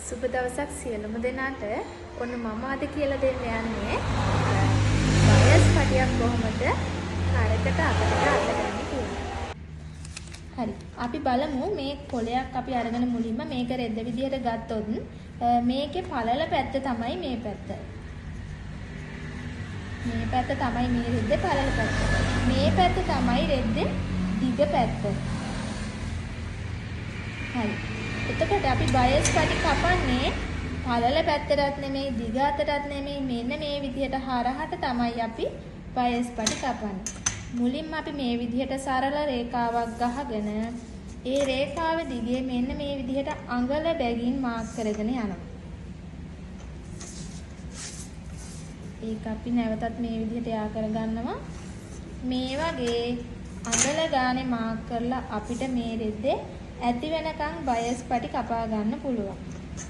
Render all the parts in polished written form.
සුබ දවසක් සියලුම දෙනාට. ඔන්න මම අද කියලා දෙන්න යන්නේ බයස් පටියක් කොහොමද හරකට අතකට අල්ලගන්නේ කියලා. හරි. අපි බලමු මේ කොලයක් අපි අරගෙන මුලින්ම මේක රෙද්ද විදියට ගත්තොත් මේකේ පළල පැත්ත තමයි මේ පැත්ත. මේ පැත්ත තමයි මේ රෙද්දේ පළල පැත්ත. මේ පැත්ත තමයි රෙද්දේ දිග පැත්ත. හරි. එතකොට අපි බයස් පටි කපන්නේ පළල පැත්තටත් නෙමෙයි දිග අතටත් නෙමෙයි මෙන්න මේ විදිහට හරහට තමයි අපි බයස් පටි කපන්නේ. මුලින්ම අපි මේ විදිහට සරල රේඛාවක් ගහගෙන ඒ රේඛාව දිගේ මෙන්න මේ විදිහට අඟල බැගින් මාක් කරගෙන යනවා. ඒක අපි නැවතත් මේ විදිහට යා කරගන්නවා. මේ වගේ අඟල ගානේ මාක් කරලා අපිට මේ රෙද්දේ ඇති වෙනකන් බයස් පටි කපා ගන්න පුළුවන්.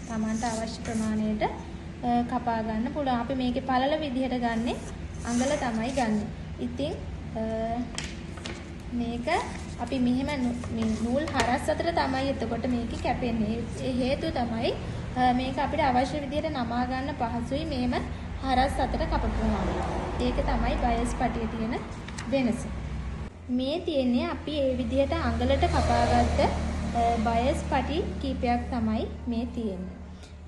Tamanට අවශ්‍ය ප්‍රමාණයට කපා ගන්න පුළුවන්. අපි මේකේ පළල විදිහට ගන්නෙ අඟල තමයි ගන්නෙ. ඉතින් මේක අපි මෙහෙම නූල් හරස් අතර තමයි එතකොට මේක කැපෙන්නේ. ඒ හේතුව තමයි මේක අපිට අවශ්‍ය විදිහට නමා ගන්න පහසුයි මේම හරස් අතර කපපුවාම. ඒක තමයි බයස් පටියේ තියෙන වෙනස. මේ තියෙන්නේ අපි ඒ විදිහට අඟලට කපාගත්ත බයස් පටි කීපයක් තමයි මේ තියෙන්නේ.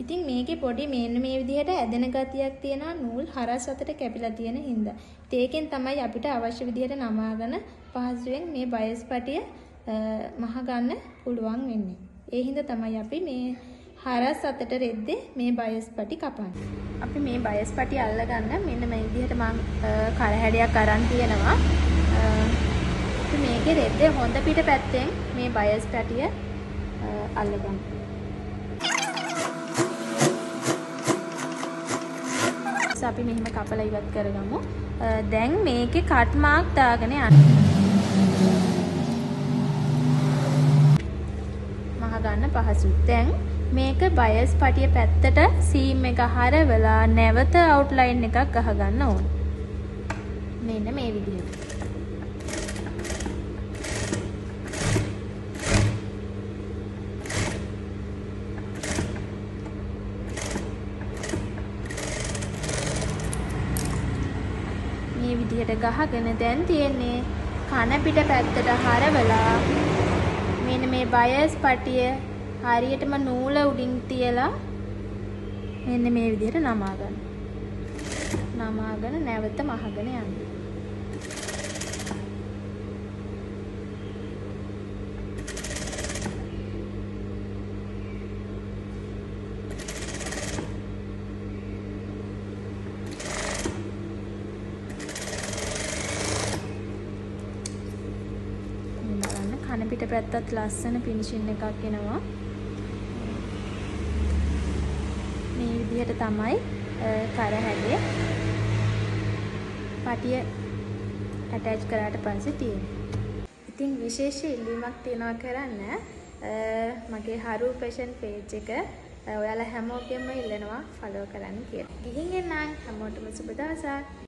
ඉතින් මේකේ පොඩි මෙන්න මේ විදිහට ඇදෙන ගතියක් තියෙනවා නූල් හරස් අතට කැපිලා තියෙන හින්දා. ඒකෙන් තමයි අපිට අවශ්‍ය විදිහට නමාගෙන පහසුවෙන් මේ බයස් පටිය මහ ගන්න පුළුවන් වෙන්නේ. ඒ හින්දා තමයි අපි මේ හරස් අතට රෙද්දේ මේ බයස් පටි කපන්නේ. අපි මේ බයස් පටි අල්ලගන්න මෙන්න මේ විදිහට මම කරහැඩයක් අරන් තියෙනවා. මේකේ රෙද්දේ හොඳ පිට පැත්තෙන් මේ බයස් පැටිය අල්ලගන්න. අපි මෙහෙම කපලා ඉවත් කරගමු. දැන් මේකේ කට් මාක් දාගෙන යන්න. මහ ගන්න පහසුයි. දැන් මේක බයස් පැටිය පැත්තට සීම් එක හරවලා නැවත අවුට්ලයින් එකක් ගහ ගන්න ඕන. මෙන්න මේ විදිහට. මේ විදිහට ගහගෙන දැන් තියෙන්නේ කන පිට පැත්තට හරවලා මෙන්න මේ බයස් පටිය හරියටම නූල උඩින් තියලා මෙන්න මේ විදිහට නමා ගන්න. නමාගෙන නැවත මහගෙන යන්න. කන පිට පැත්තත් ලස්සන ෆිනිෂින් එකක් එනවා. මේ විදිහට තමයි කරහැඩේ පටිය ඇටච් කරාට පස්සේ තියෙන්නේ. ඉතින් විශේෂ ඉල්ලීමක් තියනවා කරන්න මගේ හරු ෆැෂන් පේජ් එක ඔයාලා හැමෝගෙම ඉල්ලනවා ෆලෝ කරන්න කියලා. ගිහින් එන්නම් හැමෝටම සුබ දවසක්.